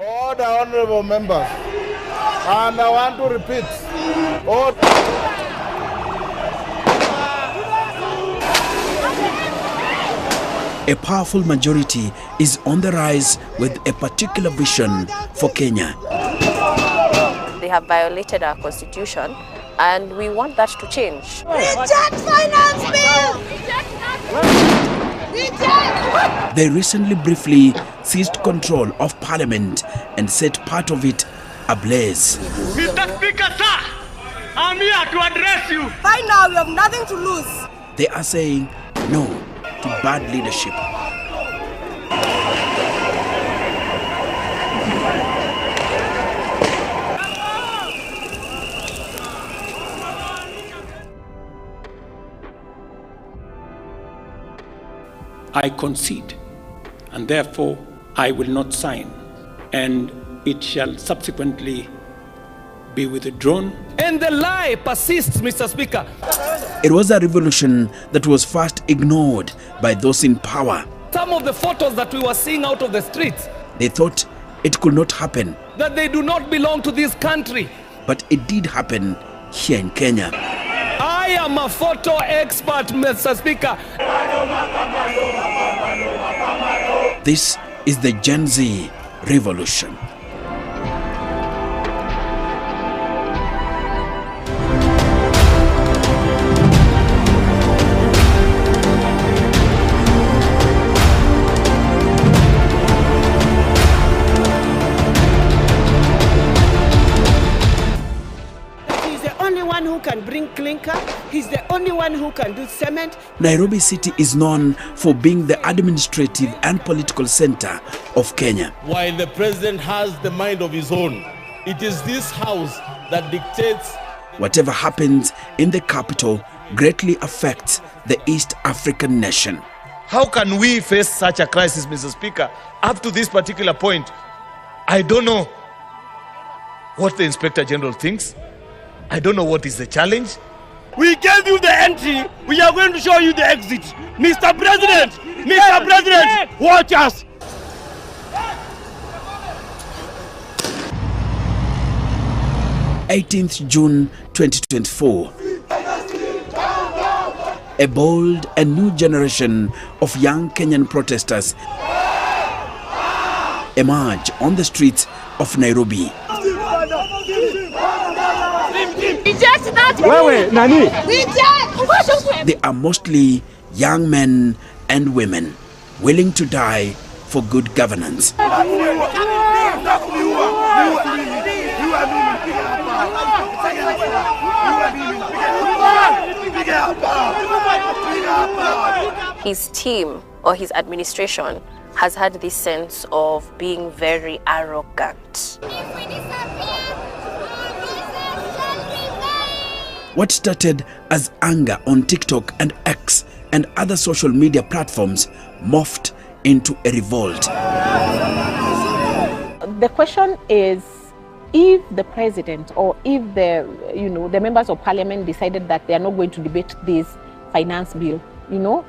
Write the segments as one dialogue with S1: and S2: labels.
S1: All the honorable members, and I want to repeat,
S2: A powerful majority is on the rise with a particular vision for Kenya.
S3: They have violated our constitution and we want that to change.
S4: Reject finance bill! Reject!
S2: They recently briefly seized control of parliament and set part of it ablaze.
S5: Mr. Speaker, sir, I'm here to address you.
S4: By now, we have nothing to lose.
S2: They are saying no to bad leadership.
S6: I concede, and therefore I will not sign, and it shall subsequently be withdrawn.
S5: And the lie persists, Mr. Speaker.
S2: It was a revolution that was first ignored by those in power.
S5: Some of the photos that we were seeing out of the streets,
S2: They thought it could not happen,
S5: that they do not belong to this country.
S2: but it did happen here in Kenya.
S5: I am a photo expert, Mr. Speaker.
S2: This is the Gen Z revolution.
S7: He's the only one who can bring clinker. He's the only one who can do cement.
S2: Nairobi City is known for being the administrative and political center of Kenya.
S1: while the president has the mind of his own, it is this house that dictates.
S2: Whatever happens in the capital greatly affects the East African nation.
S8: How can we face such a crisis, Mr. Speaker? Up to this particular point, I don't know what the Inspector General thinks. I don't know what is the challenge.
S5: We gave you the entry. We are going to show you the exit. Mr. President! Mr. President! Watch us!
S2: June 2024. A bold and new generation of young Kenyan protesters emerge on the streets of Nairobi.
S4: Reject that Reject!
S2: They are mostly young men and women willing to die for good governance.
S3: His team or his administration has had this sense of being very arrogant.
S2: What started as anger on TikTok and X and other social media platforms morphed into a revolt.
S9: The question is, if the president or if the members of parliament decided that they are not going to debate this finance bill,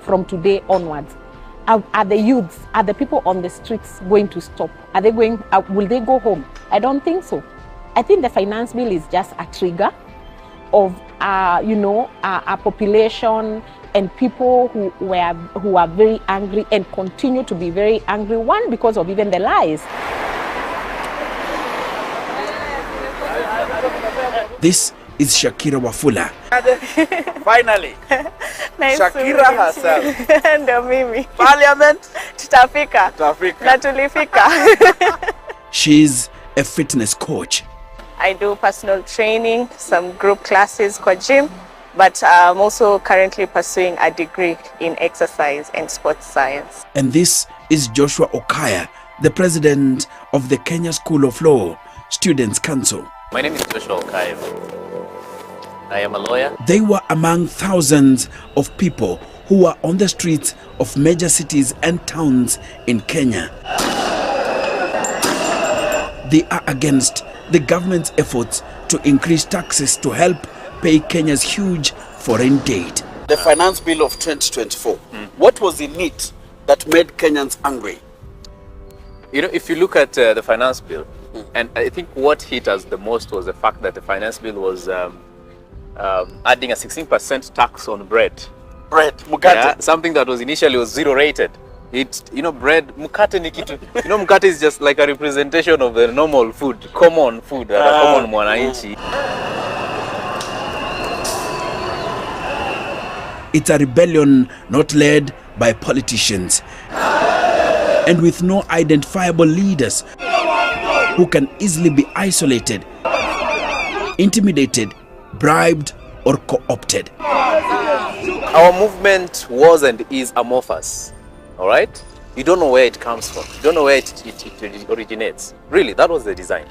S9: from today onwards, are the youths, are the people on the streets going to stop? Are they going? Will they go home? I don't think so. I think the finance bill is just a trigger of our population and people who are very angry and continue to be very angry. One, because of even the lies.
S2: This is Shakira Wafula.
S10: Finally,
S3: Nice
S10: Shakira herself.
S3: Ndio mimi.
S10: Parliament,
S3: Tutafika.
S10: Africa.
S3: Na tulifika.
S2: She's a fitness coach.
S3: I do personal training, some group classes for gym, but I'm also currently pursuing a degree in exercise and sports science.
S2: And this is Joshua Okaya, the president of the Kenya School of Law Students' Council.
S11: My name is Joshua Okaya. I am a lawyer.
S2: They were among thousands of people who were on the streets of major cities and towns in Kenya. They are against the government's efforts to increase taxes to help pay Kenya's huge foreign debt.
S10: The finance bill of 2024. What was in it that made Kenyans angry?
S11: You know, if you look at the finance bill, and I think what hit us the most was the fact that the finance bill was adding a 16% tax on bread.
S10: Bread, mukate.
S11: Yeah, something that was initially was zero rated. Bread, mukate ni kitu. Mukate is just like a representation of the normal food, common food that are common mwananchi.
S2: It's a rebellion not led by politicians and with no identifiable leaders who can easily be isolated, intimidated, bribed, or co-opted.
S11: Our movement was and is amorphous, all right? You don't know where it comes from. You don't know where it originates. Really, that was the design.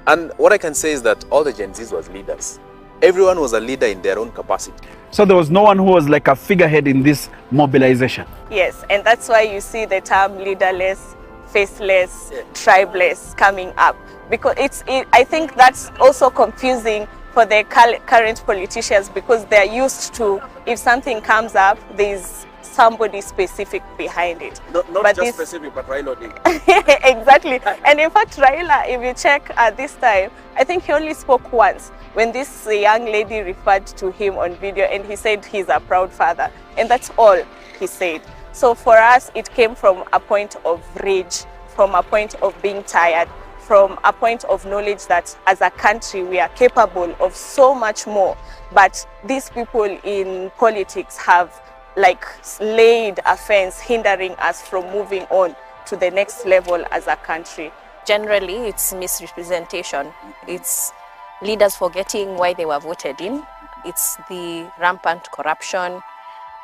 S11: And what I can say is that all the Gen Zs was leaders. Everyone was a leader in their own capacity.
S12: So there was no one who was like a figurehead in this mobilization?
S3: Yes, and that's why you see the term leaderless, faceless, tribeless coming up. Because I think that's also confusing for the current politicians, because they're used to, if something comes up, there's somebody specific behind it.
S10: Not just specific, but Raila did.
S3: Exactly. And in fact, Raila, if you check at this time, I think he only spoke once when this young lady referred to him on video, and he said he's a proud father. And that's all he said. So for us, it came from a point of rage, from a point of being tired, from a point of knowledge that as a country we are capable of so much more. But these people in politics have laid a fence hindering us from moving on to the next level as a country.
S13: Generally, it's misrepresentation. It's leaders forgetting why they were voted in. It's the rampant corruption.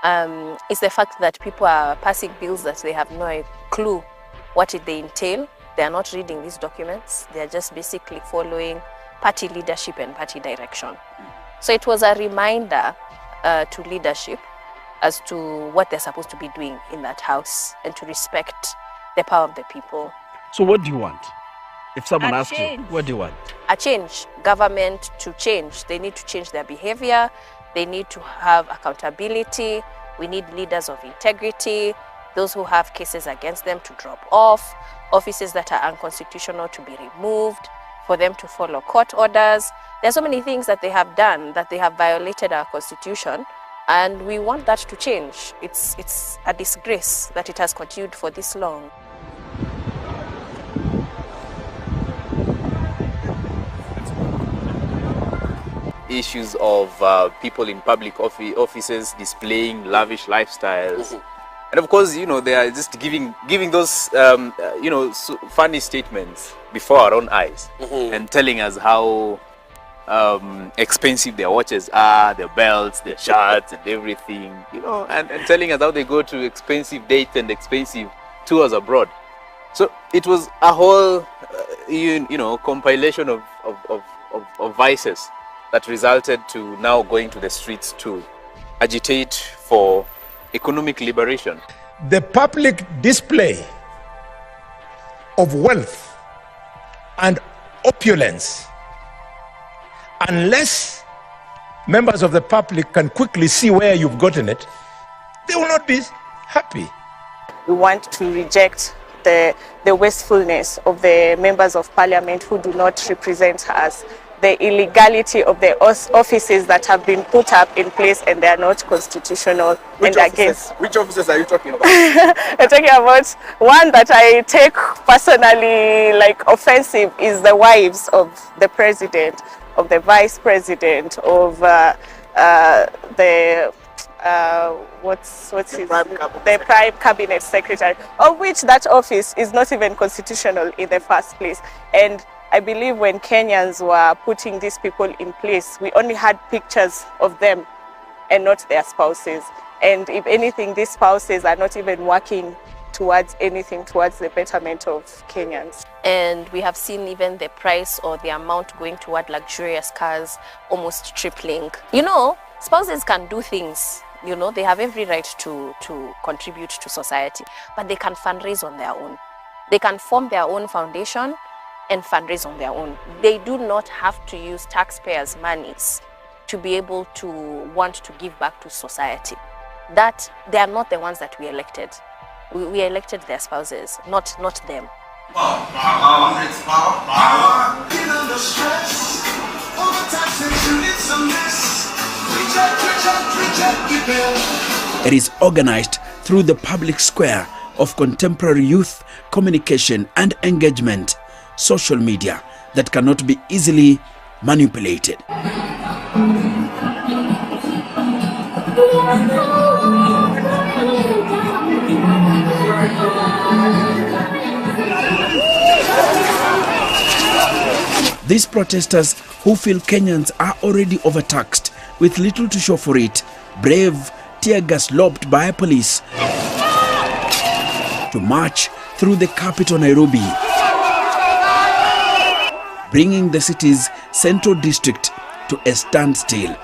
S13: It's the fact that people are passing bills that they have no clue what they entail. They are not reading these documents. They are just basically following party leadership and party direction. So it was a reminder to leadership as to what they're supposed to be doing in that house and to respect the power of the people.
S12: So what do you want? If someone asks
S13: change.
S12: you, what do you want?
S13: A change. Government to change. They need to change their behavior. They need to have accountability. We need leaders of integrity. Those who have cases against them to drop off. Offices that are unconstitutional to be removed. For them to follow court orders. There are so many things that they have done that they have violated our constitution. And we want that to change. It's a disgrace that it has continued for this long.
S11: Issues of people in public offices displaying lavish lifestyles. And of course, they are just giving those, funny statements before our own eyes and telling us how expensive their watches are, their belts, their shirts and everything, and telling us how they go to expensive dates and expensive tours abroad. So it was a whole, compilation of vices that resulted to now going to the streets to agitate for economic liberation.
S14: The public display of wealth and opulence, unless members of the public can quickly see where you've gotten it, they will not be happy.
S3: We want to reject the wastefulness of the members of parliament who do not represent us, the illegality of the offices that have been put up in place and they are not constitutional.
S10: Which offices are you talking about?
S3: I'm talking about one that I take personally offensive is the wives of the president, of the vice president, of the prime cabinet secretary, of which that office is not even constitutional in the first place. And I believe when Kenyans were putting these people in place, we only had pictures of them and not their spouses. And if anything, these spouses are not even working towards anything, towards the betterment of Kenyans.
S13: And we have seen even the price or the amount going toward luxurious cars almost tripling. Spouses can do things. They have every right to contribute to society, but they can fundraise on their own. They can form their own foundation and fundraise on their own. They do not have to use taxpayers' monies to be able to want to give back to society. That they are not the ones that we elected. We elected their spouses, not them.
S2: It is organized through the public square of contemporary youth communication and engagement, social media that cannot be easily manipulated. These protesters, who feel Kenyans are already overtaxed with little to show for it, brave tear gas lobbed by police to march through the capital Nairobi, bringing the city's central district to a standstill.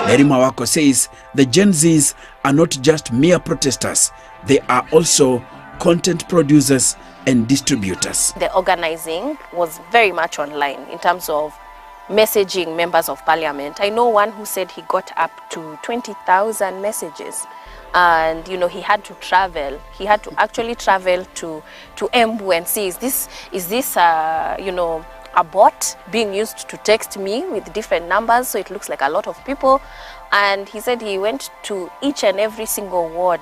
S2: Mary Mawako says the Gen Zs are not just mere protesters, they are also content producers and distributors.
S13: The organizing was very much online in terms of messaging members of parliament. I know one who said he got up to 20,000 messages, and he had to travel. He had to actually travel to Embu and see, is this a bot being used to text me with different numbers, so it looks like a lot of people. And he said he went to each and every single ward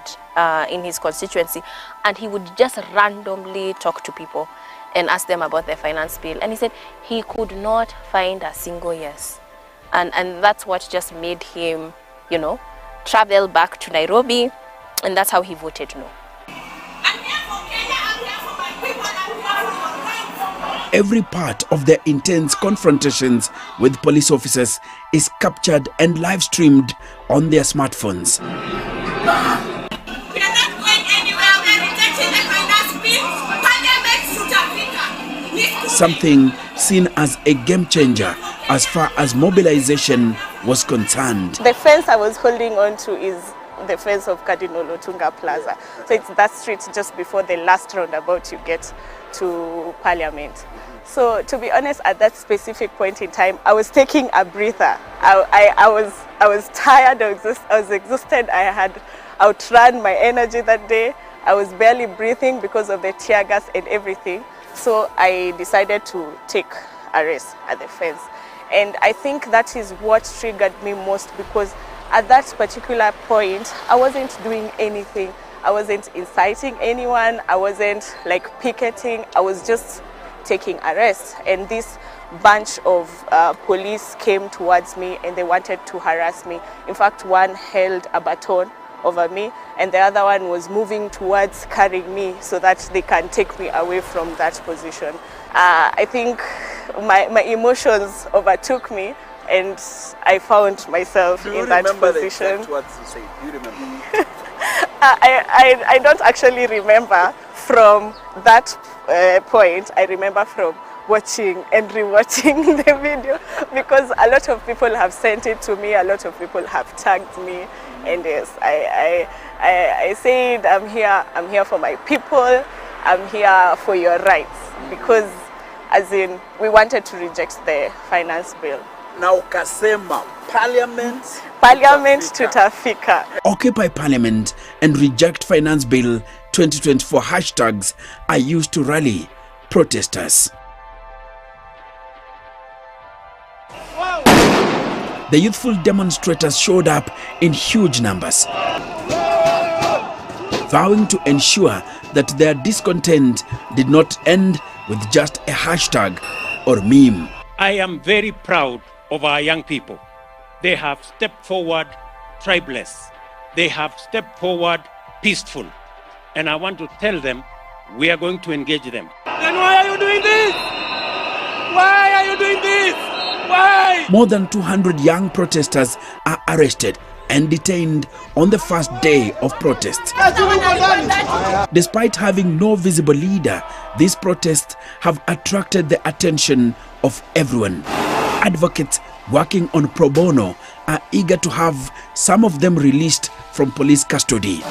S13: in his constituency, and he would just randomly talk to people and ask them about their finance bill. And he said he could not find a single yes. And that's what just made him, travel back to Nairobi, and that's how he voted no.
S2: Every part of their intense confrontations with police officers is captured and live streamed on their smartphones.
S4: We are not going anywhere. We are rejecting the finance bill. Parliament should Africa.
S2: Something seen as a game changer as far as mobilization was concerned.
S3: The fence I was holding on to is the fence of Cardinal Otunga Plaza. So it's that street just before the last roundabout you get to Parliament. So to be honest, at that specific point in time, I was taking a breather. I was tired, I was exhausted. I had outrun my energy that day. I was barely breathing because of the tear gas and everything. So I decided to take a rest at the fence. And I think that is what triggered me most, because at that particular point, I wasn't doing anything. I wasn't inciting anyone. I wasn't picketing. I was just taking a rest. And this bunch of police came towards me and they wanted to harass me. In fact, one held a baton over me and the other one was moving towards carrying me so that they can take me away from that position. I think my emotions overtook me and I found myself in that position.
S10: Do you remember the exact words you said? Do you remember?
S3: I don't actually remember from that point. I remember from watching and rewatching the video, because a lot of people have sent it to me, a lot of people have tagged me, and yes, I said I'm here for my people, I'm here for your rights, because as in we wanted to reject the finance bill.
S10: Now Kasema, Parliament
S3: tutafika.
S2: Occupy Parliament and reject Finance Bill 2024 hashtags are used to rally protesters. The youthful demonstrators showed up in huge numbers, vowing to ensure that their discontent did not end with just a hashtag or meme.
S6: I am very proud of our young people. They have stepped forward tribeless. They have stepped forward peaceful. And I want to tell them, we are going to engage them.
S5: Then why are you doing this? Why are you doing this? Why?
S2: More than 200 young protesters are arrested and detained on the first day of protests. Despite having no visible leader, these protests have attracted the attention of everyone. Advocates working on pro bono are eager to have some of them released from police custody.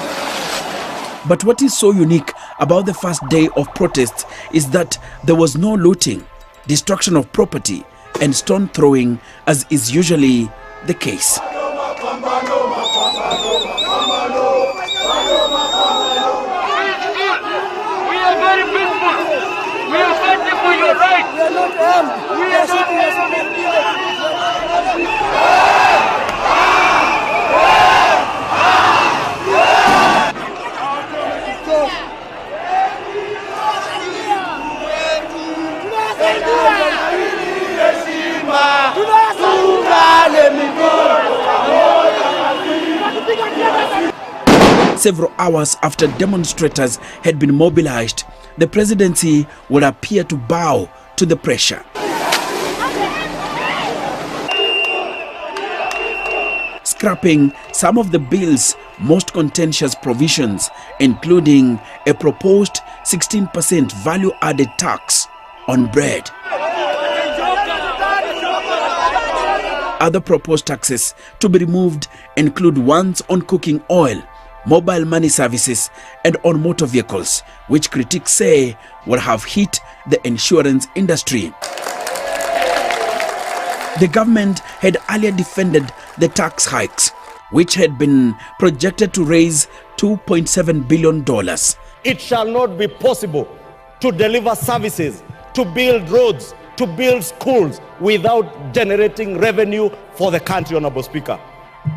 S2: But what is so unique about the first day of protests is that there was no looting, destruction of property, and stone throwing, as is usually the case. Several hours after demonstrators had been mobilized, the presidency would appear to bow to the pressure. Scrapping some of the bill's most contentious provisions, including a proposed 16% value-added tax on bread. Other proposed taxes to be removed include ones on cooking oil, mobile money services, and on motor vehicles, which critics say will have hit the insurance industry. The government had earlier defended the tax hikes, which had been projected to raise $2.7 billion.
S1: It shall not be possible to deliver services, to build roads, to build schools without generating revenue for the country, Honorable Speaker.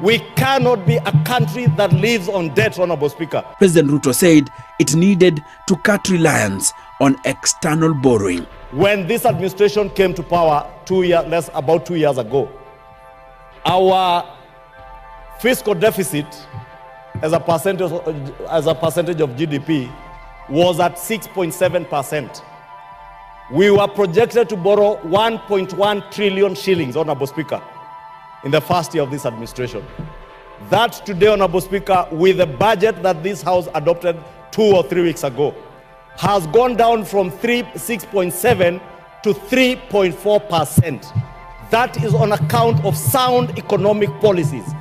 S1: We cannot be a country that lives on debt, Honorable Speaker.
S2: President Ruto said it needed to cut reliance on external borrowing.
S1: When this administration came to power about 2 years ago, our fiscal deficit as a percentage of GDP was at 6.7%. We were projected to borrow 1.1 trillion shillings, Honorable Speaker, in the first year of this administration. That today, Honorable Speaker, with the budget that this House adopted 2 or 3 weeks ago, has gone down from 6.7 to 3.4%. That is on account of sound economic policies.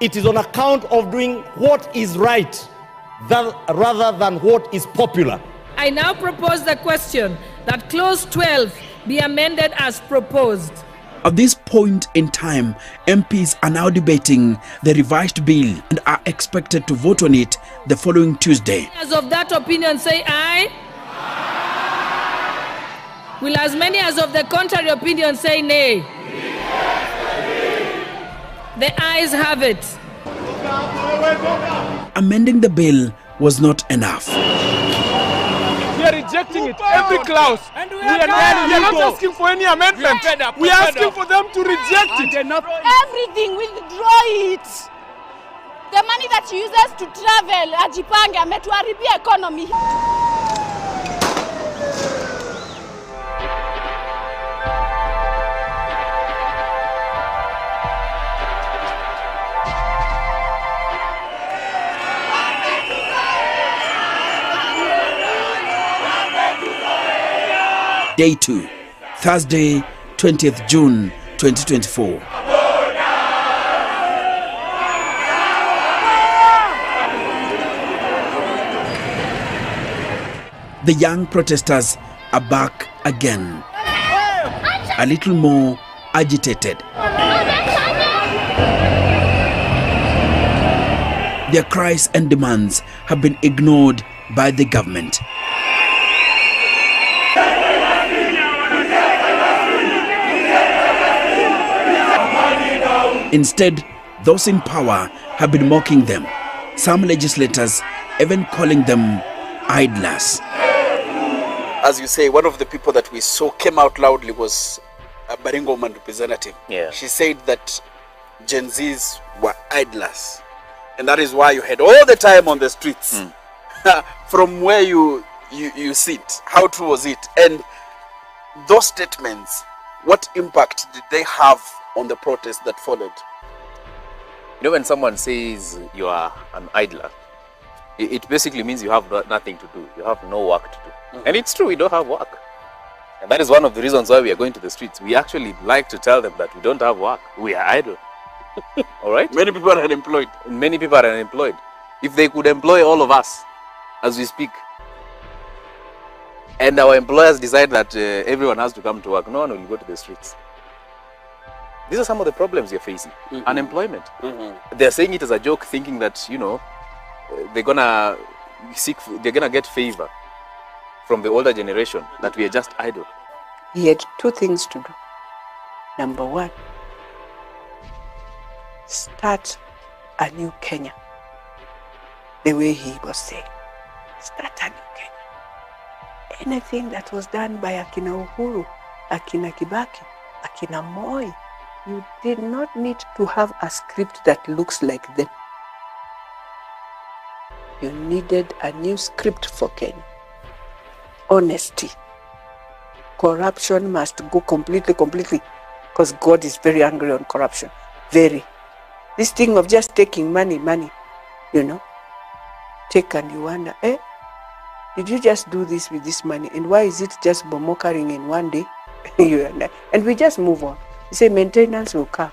S1: It is on account of doing what is right rather than what is popular.
S15: I now propose the question that Clause 12 be amended as proposed.
S2: At this point in time, MPs are now debating the revised bill and are expected to vote on it the following Tuesday.
S15: As of that opinion, say aye. Will as many as of the contrary opinion say nay? The ayes have it.
S2: Amending the bill was not enough.
S16: We are rejecting it, every clause. We are not asking for any amendment. We are asking for them to reject it.
S17: Everything, withdraw it. The money that she uses to travel, ajipange, ametuharibia economy.
S2: Day 2, Thursday, 20th June 2024. The young protesters are back again, a little more agitated. Their cries and demands have been ignored by the government. Instead, those in power have been mocking them, some legislators even calling them idlers.
S10: As you say, one of the people that we saw came out loudly was a Baringo woman representative.
S11: Yeah.
S10: She said that Gen Zs were idlers. And that is why you had all the time on the streets. From where you sit. How true was it? And those statements, what impact did they have on the protest that followed?
S11: You know, when someone says you are an idler, it basically means you have nothing to do. You have no work to do. And it's true, we don't have work. And that is one of the reasons why we are going to the streets. We actually like to tell them that we don't have work. We are idle. All right?
S10: Many people are unemployed.
S11: Many people are unemployed. If they could employ all of us as we speak, and our employers decide that everyone has to come to work, no one will go to the streets. These are some of the problems you're facing. Unemployment. They're saying it as a joke, thinking that, you know, they're gonna get favor from the older generation, that we are just idle.
S18: He had two things to do. Number one, start a new Kenya. The way he was saying, start a new Kenya. Anything that was done by Akina Uhuru, Akina Kibaki, Akina Moi, you did not need to have a script that looks like them. You needed a new script for Kenya. Honesty. Corruption must go completely, because God is very angry on corruption. Very. This thing of just taking money, you know, take and you wonder, did you just do this with this money? And why is it just bomokering in one day? And we just move on. You say maintenance will come.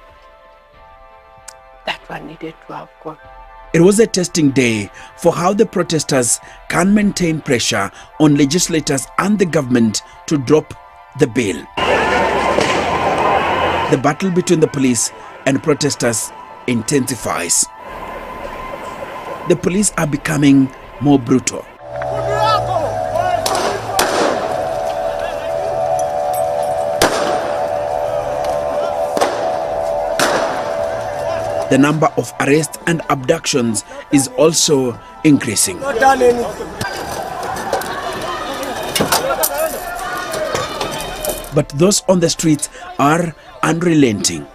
S18: That one needed to have gone.
S2: It was a testing day for how the protesters can maintain pressure on legislators and the government to drop the bill. The battle between the police and protesters intensifies. The police are becoming more brutal. The number of arrests and abductions is also increasing. But those on the streets are unrelenting.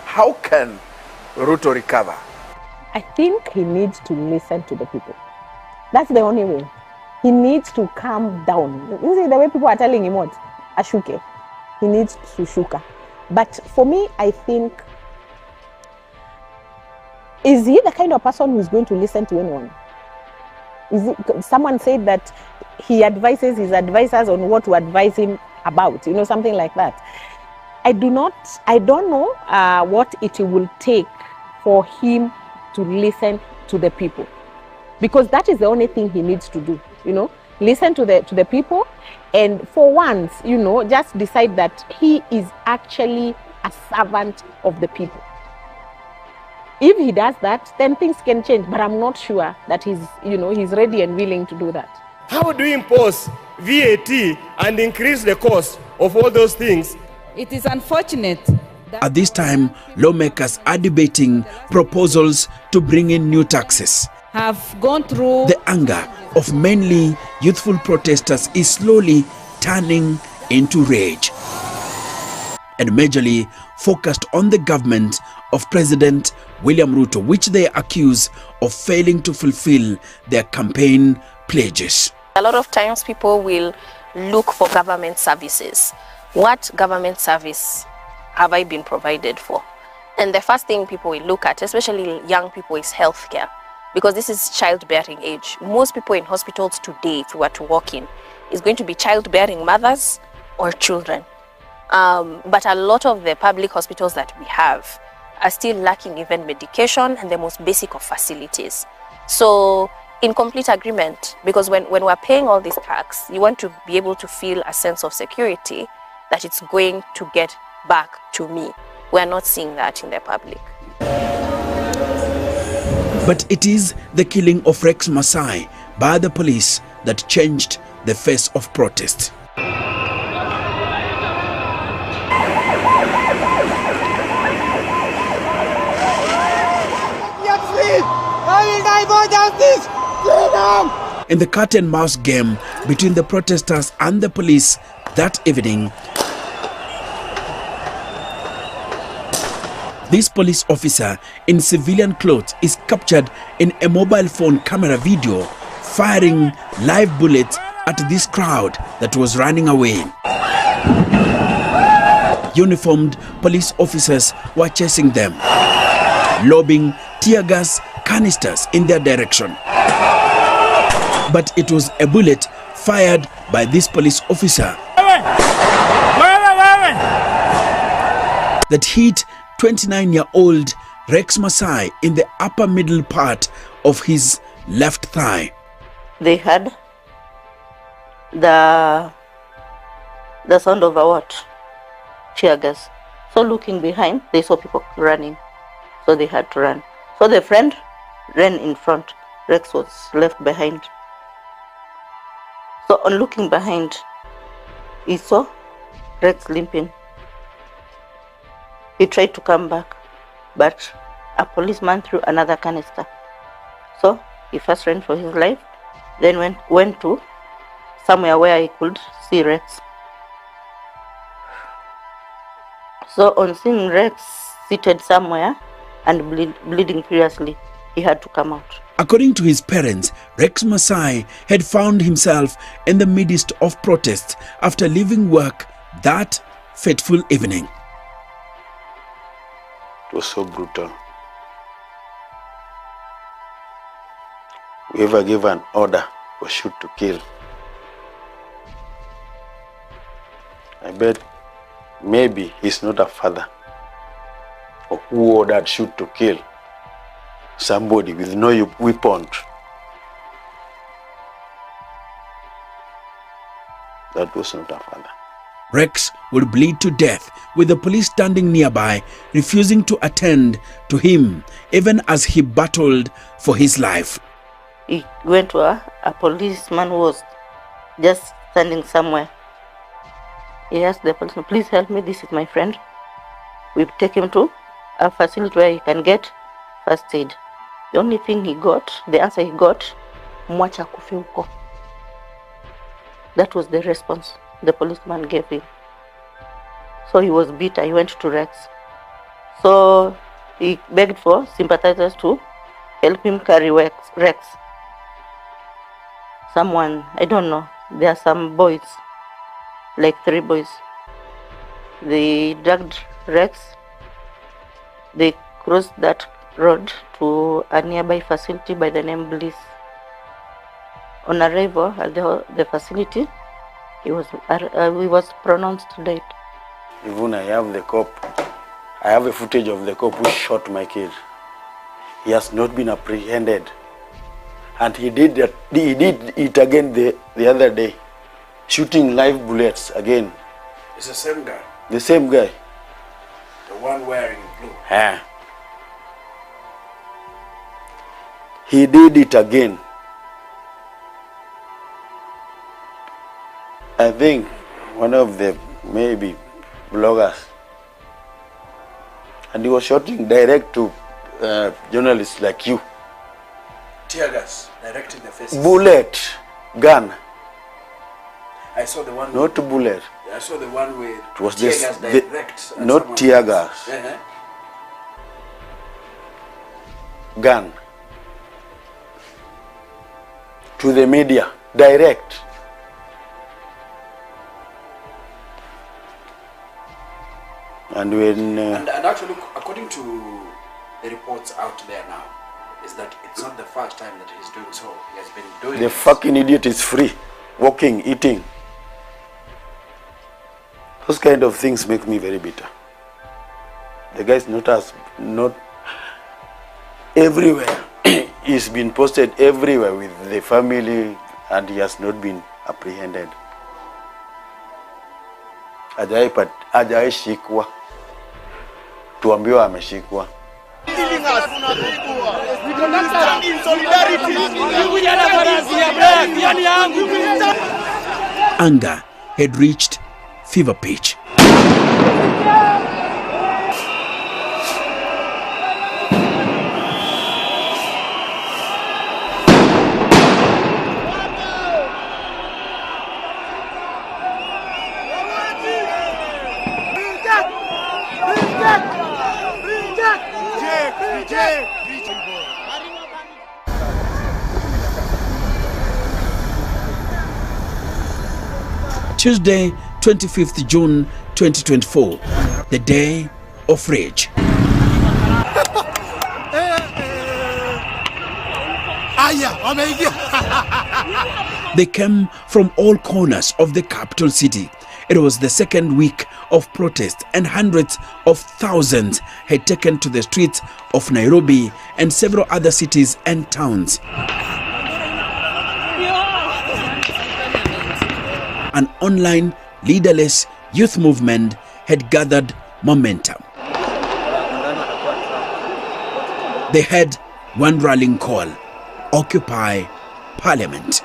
S10: How can Ruto recover?
S9: I think he needs to listen to the people. That's the only way. He needs to calm down. You see the way people are telling him what? Ashuke. He needs to shuka. But for me, I think, is he the kind of person who's going to listen to anyone? Someone said that he advises his advisors on what to advise him about, something like that. I don't know what it will take for him to listen to the people, because that is the only thing he needs to do, listen to the people, and for once, just decide that he is actually a servant of the people. If he does that, then things can change, but I'm not sure that he's ready and willing to do that.
S5: How do you impose VAT and increase the cost of all those things?
S15: It is unfortunate.
S2: At this time, lawmakers are debating proposals to bring in new taxes.
S15: Have gone through.
S2: The anger of mainly youthful protesters is slowly turning into rage, and majorly focused on the government of President William Ruto, which they accuse of failing to fulfill their campaign pledges.
S13: A lot of times people will look for government services. What government service have I been provided for? And the first thing people will look at, especially young people, is healthcare, because this is childbearing age. Most people in hospitals today, if you were to walk in, is going to be childbearing mothers or children. But a lot of the public hospitals that we have are still lacking even medication and the most basic of facilities. So in complete agreement, because when we're paying all this tax, you want to be able to feel a sense of security that it's going to get back to me. We're not seeing that in the public.
S2: But it is the killing of Rex Masai by the police that changed the face of protest. In the cat and mouse game between the protesters and the police that evening, this police officer in civilian clothes is captured in a mobile phone camera video firing live bullets at this crowd that was running away. Uniformed police officers were chasing them, lobbing tear gas canisters in their direction. But it was a bullet fired by this police officer that hit 29-year-old Rex Masai in the upper middle part of his left thigh.
S19: They had the sound of a what? Tear gas. So looking behind, they saw people running. So they had to run. So the friend ran in front. Rex was left behind. So on looking behind, he saw Rex limping. He tried to come back, but a policeman threw another canister. So he first ran for his life, then went to somewhere where he could see Rex. So on seeing Rex seated somewhere and bleeding furiously, he had to come out.
S2: According to his parents, Rex Masai had found himself in the midst of protests after leaving work that fateful evening.
S20: It was so brutal. Whoever gave an order was shoot to kill. I bet maybe he's not a father or who ordered shoot to kill somebody with no weapon. That was not a father.
S2: Rex would bleed to death with the police standing nearby, refusing to attend to him even as he battled for his life.
S19: He went to a policeman who was just standing somewhere. He asked the policeman, please help me, this is my friend. We take him to a facility where he can get first aid. The only thing he got, the answer he got, mwacha kufe huko. That was the response the policeman gave him. So he was bitter, he went to Rex. So he begged for sympathizers to help him carry Rex. Someone, I don't know, there are some boys, like 3 boys. They dragged Rex, they crossed that road to a nearby facility by the name Bliss. On arrival at the facility, he was pronounced dead.
S20: Even I have a footage of the cop who shot my kid. He has not been apprehended. And he did it again the other day, shooting live bullets again.
S21: It's the same guy?
S20: The same guy.
S21: The one wearing blue?
S20: Yeah. He did it again. I think one of the maybe bloggers, and he was shooting direct to journalists like you.
S21: Tear gas, direct in the faces.
S20: Bullet, gun.
S21: I saw the one.
S20: Not bullet.
S21: I saw the one with
S20: it was
S21: tear
S20: this,
S21: gas direct.
S20: not tear gas. Gun. To the media, direct. And when
S21: and actually, according to the reports out there now, is that it's not the first time that he's doing so. He has been doing
S20: the fucking idiot is free, walking, eating. Those kind of things make me very bitter. The guy's not everywhere. He's been posted everywhere with the family, and he has not been apprehended. Ajai shikwa. Tuambiwa ameshikwa.
S2: Anger had reached fever pitch. Tuesday, 25th June 2024, the day of rage. They came from all corners of the capital city. It was the second week of protest, and hundreds of thousands had taken to the streets of Nairobi and several other cities and towns. An online leaderless youth movement had gathered momentum. They had one rallying call: Occupy Parliament.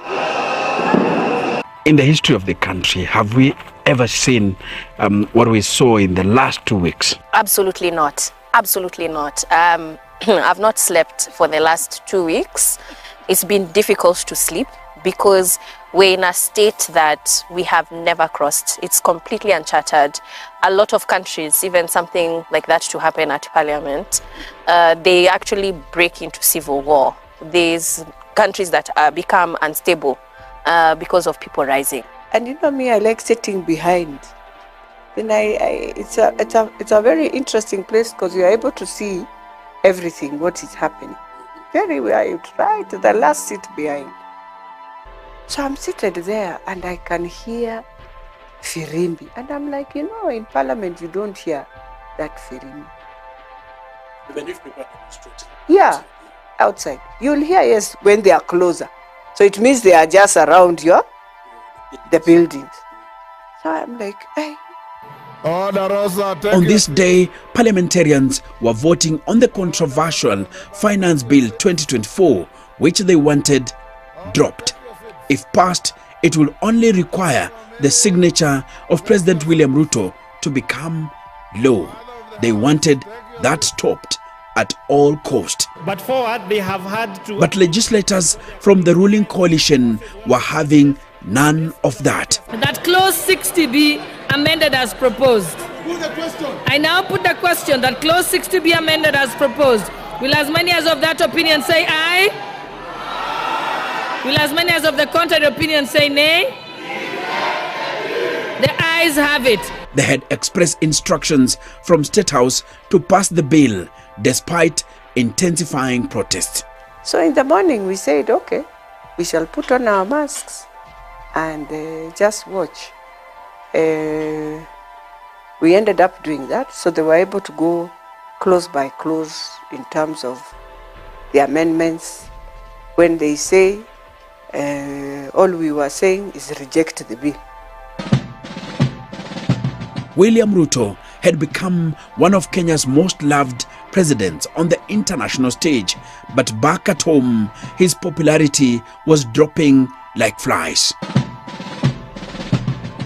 S2: In the history of the country, have we ever seen what we saw in the last 2 weeks?
S13: Absolutely not. Absolutely not. I've not slept for the last 2 weeks. It's been difficult to sleep because we're in a state that we have never crossed. It's completely uncharted. A lot of countries, even something like that to happen at parliament, they actually break into civil war. There's countries that become unstable because of people rising.
S18: And you know me, I like sitting behind. Then it's a very interesting place because you're able to see everything, what is happening. Very well, right to the last seat behind. So I'm seated there and I can hear firimbi. And I'm like, you know, in parliament you don't hear that firimbi.
S21: Even if people are demonstrating.
S18: Yeah, outside. You'll hear, yes, when they are closer. So it means they are just around the buildings. So I'm like, hey.
S2: On this day, parliamentarians were voting on the controversial Finance Bill 2024, which they wanted dropped. If passed, it will only require the signature of President William Ruto to become law. They wanted that stopped at all cost.
S5: But forward, they have had to...
S2: But legislators from the ruling coalition were having none of that.
S15: That clause 60 be amended as proposed. I now put the question that clause 60 be amended as proposed. Will as many as of that opinion say aye? Will as many as of the contrary opinion say nay? The ayes have it.
S2: They had expressed instructions from State House to pass the bill despite intensifying protests.
S18: So in the morning we said, okay, we shall put on our masks and just watch. We ended up doing that, so they were able to go close by close in terms of the amendments. When they say, all we were saying is reject the bill.
S2: William Ruto had become one of Kenya's most loved presidents on the international stage, but back at home, his popularity was dropping like flies.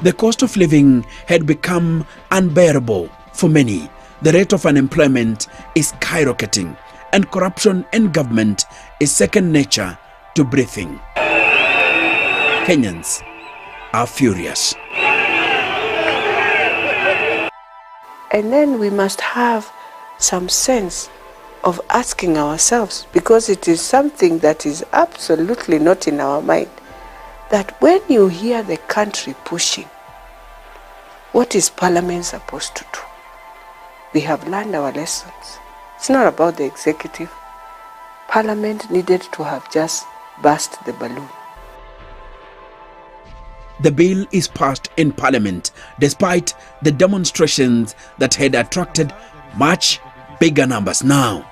S2: The cost of living had become unbearable for many. The rate of unemployment is skyrocketing, and corruption in government is second nature to breathing. Kenyans are furious.
S18: And then we must have some sense of asking ourselves, because it is something that is absolutely not in our mind, that when you hear the country pushing, what is Parliament supposed to do? We have learned our lessons. It's not about the executive. Parliament needed to have just burst the balloon.
S2: The bill is passed in Parliament despite the demonstrations that had attracted much bigger numbers. Now,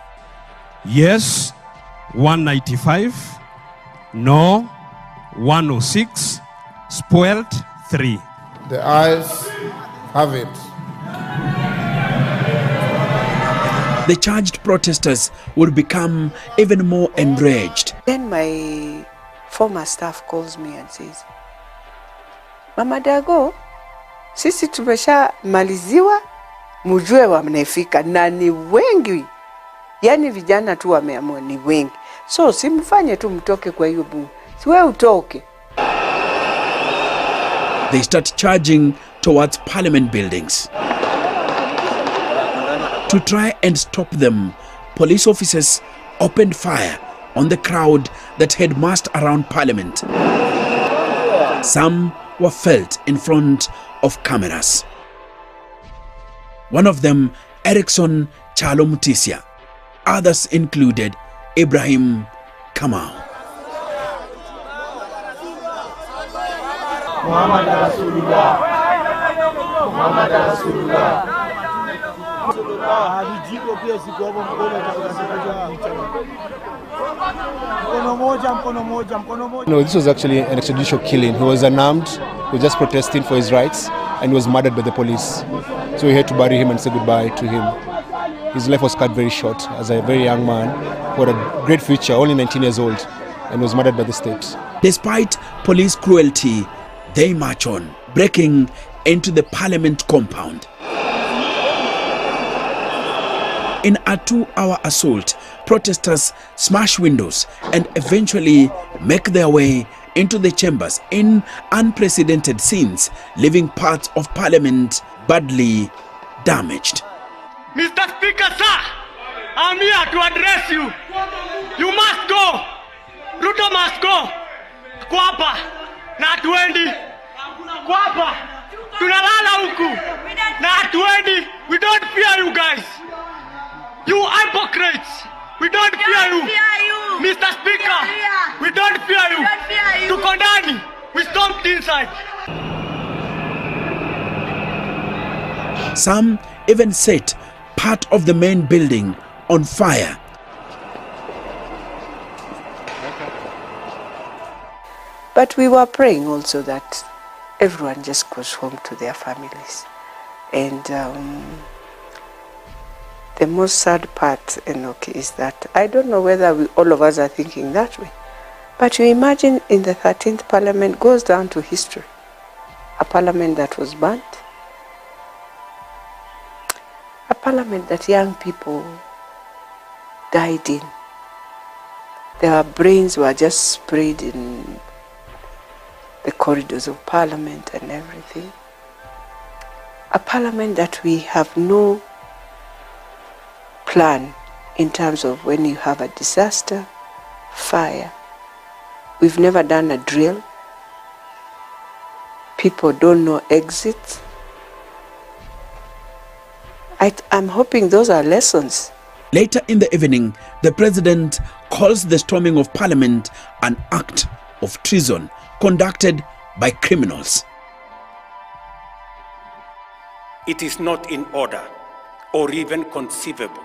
S7: yes, 195, no, 106, spoiled 3.
S22: The ayes have it.
S2: The charged protesters would become even more enraged.
S18: Then my former staff calls me and says, Mama Dago, sisi tumesha maliziwa, mujue wamnefika na ni wengi. Yani vijana tu wameamua ni wengi. So simfanye tu mtoke kwa hiyo bunge. Siwe utoke.
S2: They start charging towards parliament buildings. To try and stop them, police officers opened fire on the crowd that had massed around parliament. Some were felt in front of cameras. One of them, Erickson Chalo Mutisia. Others included Ibrahim Kamau.
S22: Muhammad Rasulullah. Muhammad Rasulullah.
S23: No, this was actually an extrajudicial killing. He was unarmed, he was just protesting for his rights, and he was murdered by the police. So we had to bury him and say goodbye to him. His life was cut very short as a very young man who had a great future, only 19 years old, and was murdered by the state.
S2: Despite police cruelty, They march on, breaking into the Parliament compound. In a 2-hour assault, protesters smash windows and eventually make their way into the chambers in unprecedented scenes, leaving parts of Parliament badly damaged.
S5: Mr. Speaker, sir, I'm here to address you. You must go. Ruto must go. Kwapa na hatuendi. Kwapa tunalala huku na hatuendi. We don't fear you guys. You hypocrites. We don't fear you. Mr. Speaker, we don't fear you. Tuko ndani. We stomped inside.
S2: Some even set part of the main building on fire.
S18: But we were praying also that everyone just goes home to their families. And the most sad part, Enoch, is that I don't know whether all of us are thinking that way. But you imagine in the 13th Parliament goes down to history. A parliament that was burnt. A parliament that young people died in. Their brains were just sprayed in the corridors of Parliament and everything. A parliament that we have no plan in terms of when you have a disaster, fire. We've never done a drill. People don't know exits. I'm hoping those are lessons.
S2: Later in the evening, the president calls the storming of Parliament an act of treason conducted by criminals.
S6: It is not in order or even conceivable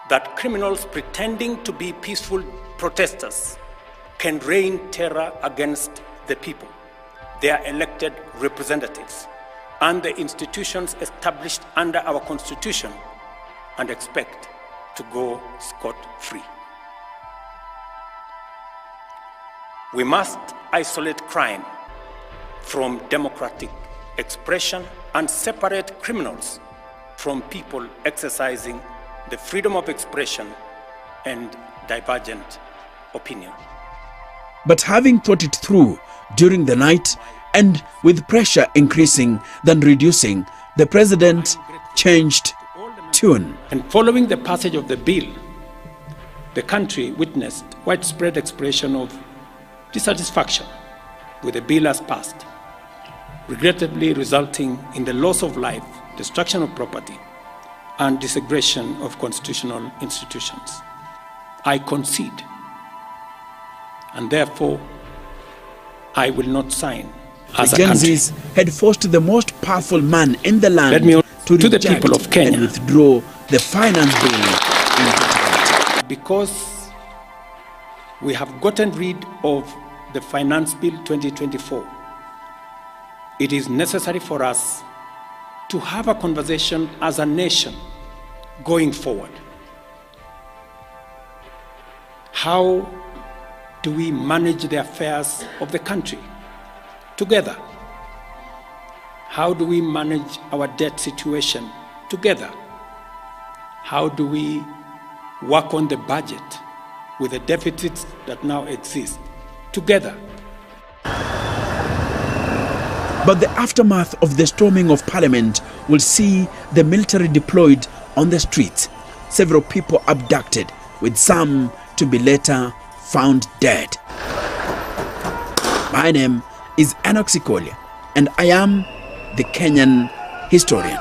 S6: that criminals pretending to be peaceful protesters can rain terror against the people, their elected representatives, and the institutions established under our Constitution, and expect to go scot-free. We must isolate crime from democratic expression and separate criminals from people exercising the freedom of expression and divergent opinion.
S2: But having thought it through during the night, and with pressure increasing than reducing, the president changed tune.
S6: And following the passage of the bill, the country witnessed widespread expression of dissatisfaction with the bill as passed, regrettably resulting in the loss of life, destruction of property, and desecration of constitutional institutions. I concede, and therefore I will not sign as
S2: the
S6: a country.
S2: Gen Zs had forced the most powerful man in the land to
S6: the
S2: reject
S6: people of Kenya
S2: and withdraw the finance bill.
S6: Because we have gotten rid of the Finance Bill 2024, it is necessary for us to have a conversation as a nation going forward. How do we manage the affairs of the country together? How do we manage our debt situation together? How do we work on the budget with the deficits that now exist together?
S2: But the aftermath of the storming of Parliament will see the military deployed on the streets, several people abducted, with some to be later found dead. My name is Enoch Sikolia, and I am the Kenyan historian.